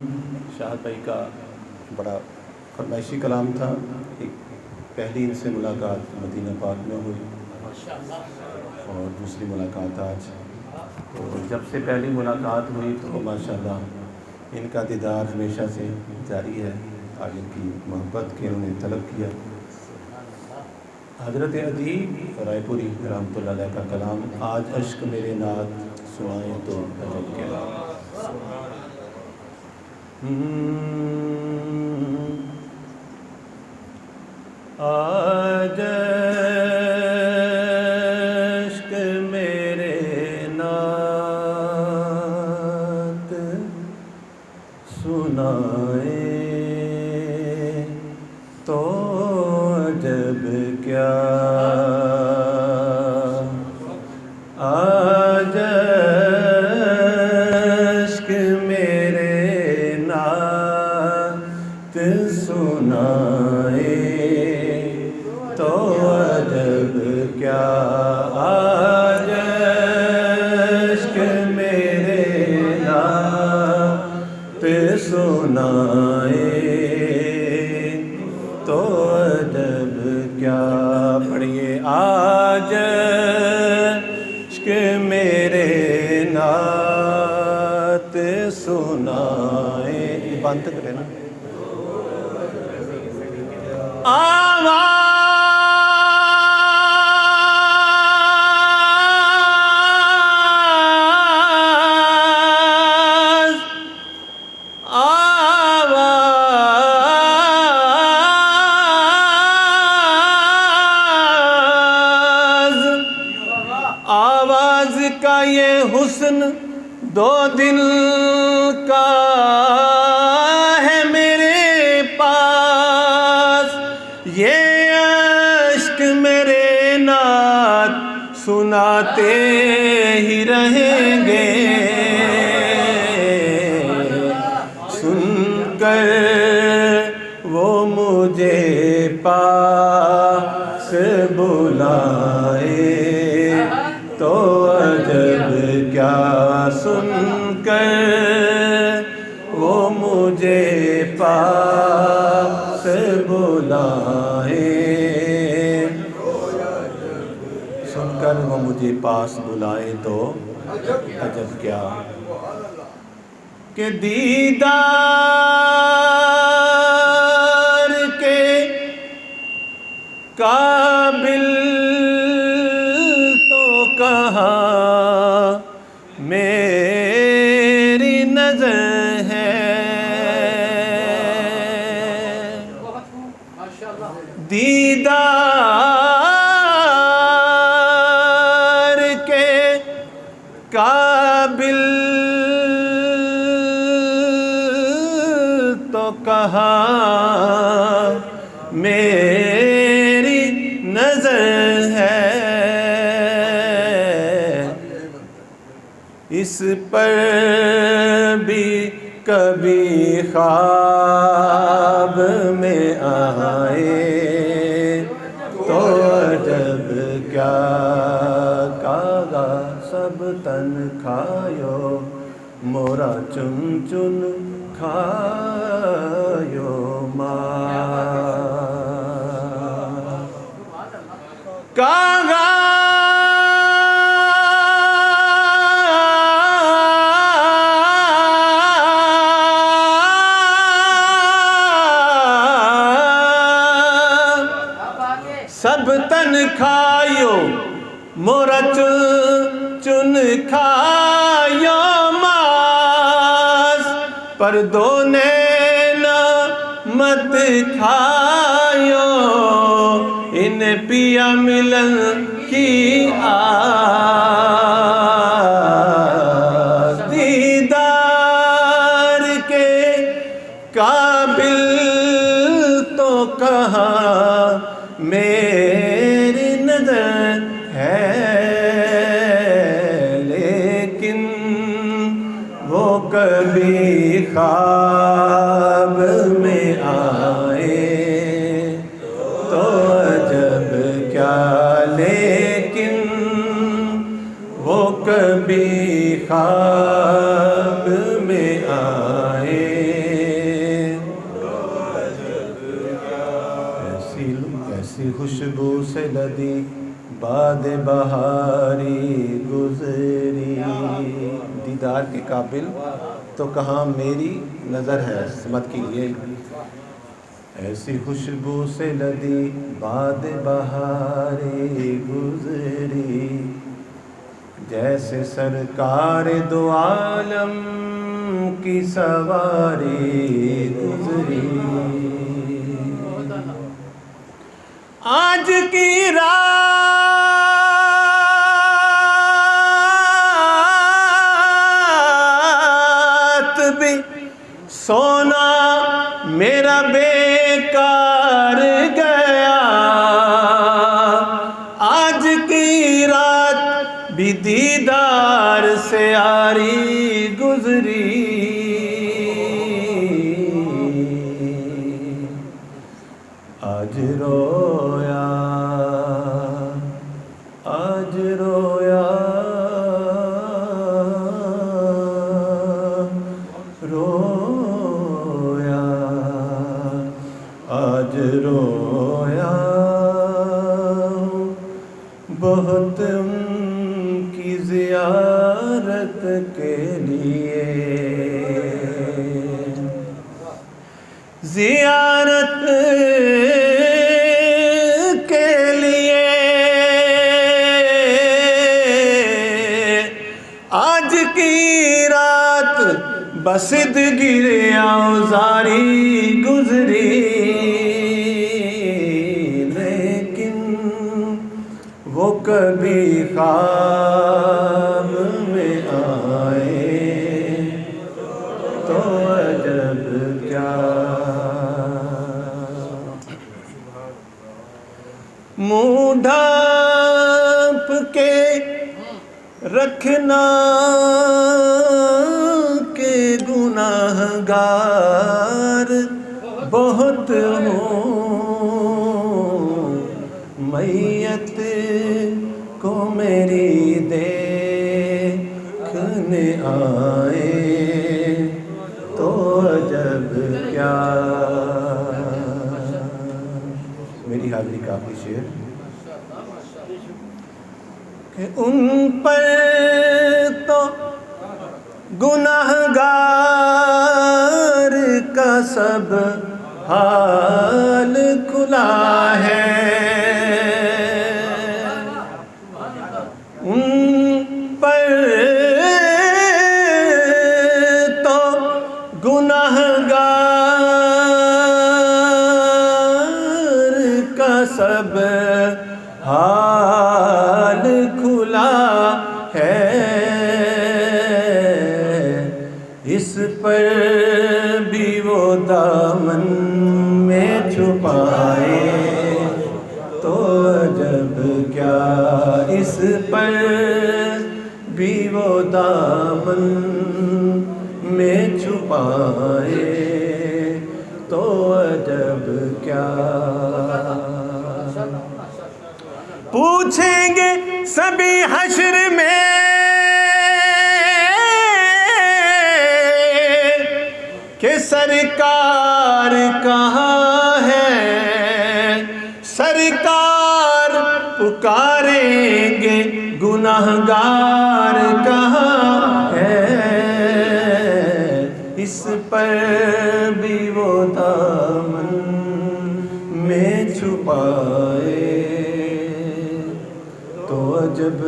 शाहद भाई का बड़ा फरमाइशी कलाम था। एक पहली इनसे मुलाकात मदीना पाक में हुई और दूसरी मुलाकात आज। तो जब से पहली मुलाकात हुई तो माशाल्लाह इनका दीदार हमेशा से जारी है। आज इनकी मोहब्बत के उन्हें तलब किया। हज़रत अदीब रायपुरी रहमतुल्लाह अलैह का कलाम, आज अश्क मेरे नात सुनाए तो अजब के नाम। आज अश्क मेरे नात सुनाए तो अजब क्या। आज अश्क मेरे नात सुनाए तो अजब क्या। आज अश्क मेरे नात सुनाए तो अजब क्या। पढ़िए, आज अश्क मेरे नात सुनाए। बंद करें ना। आवाज़ का ये हुस्न दो दिल का है मेरे पास। ये अश्क मेरे नात सुनाते ही रहेंगे। सुनकर वो मुझे पास बुलाए तो अजब क्या। सुनकर वो मुझे पास बुलाए, सुनकर वो मुझे पास बुलाए तो अजब क्या। कि दीदार के काबिल तो कहाँ मेरी नजर है। दीदार के काबिल तो कहाँ मेरी नजर है। इस पर भी कभी ख्वाब में आए तो अजब क्या। कागा सब तन खायो मोरा चुन चुन खायो माँ। कागा सब तन खायो मोरा चुन खायो मास। पर दो नैना मत खायो इन्हें पिया मिलन की आस। दीदार के काबिल तो कहाँ मेरी नजर है। लेकिन वो कभी ख्वाब में आए तो अजब क्या। लेकिन वो कभी ख्वाब में आए से लदी बाद बहारी गुजरी। दीदार के काबिल तो कहाँ मेरी नज़र है, समत कीजिए। ऐसी खुशबू से लदी बाद बहारी गुजरी, जैसे सरकार दो आलम की सवारी गुजरी। आज की रात भी सोना मेरा बेकार गया, आज की रात भी दीदार से यारी गुजरी। आज रोया, आज रोया, रोया, आज रोया बहुत उनकी ज़ियारत के लिए, ज़ियारत के लिए। आज की रात बसिद गिरे औजारी गुजरी, लेकिन वो कभी ख्वाब में आए तो अजब क्या। मुँह ढाँप के रखना के गुनाहगार बहुत हों, मैयत को मेरी देखने आए तो अजब क्या। मेरी हाज़िरी का आखिरी शेर कि उन पर तो गुनाहगार का सब हाल खुला है, उन पर तो गुनाहगार का सब हाल खुला है। इस पर भी वो दामन में छुपाए तो अजब क्या, इस पर भी वो दामन में छुपाए तो अजब क्या। पूछेंगे सभी हश्र में कि सरकार कहाँ है, सरकार पुकारेंगे गुनाहगार कहाँ है। इस पर भी वो दामन में छुपाए तो अजब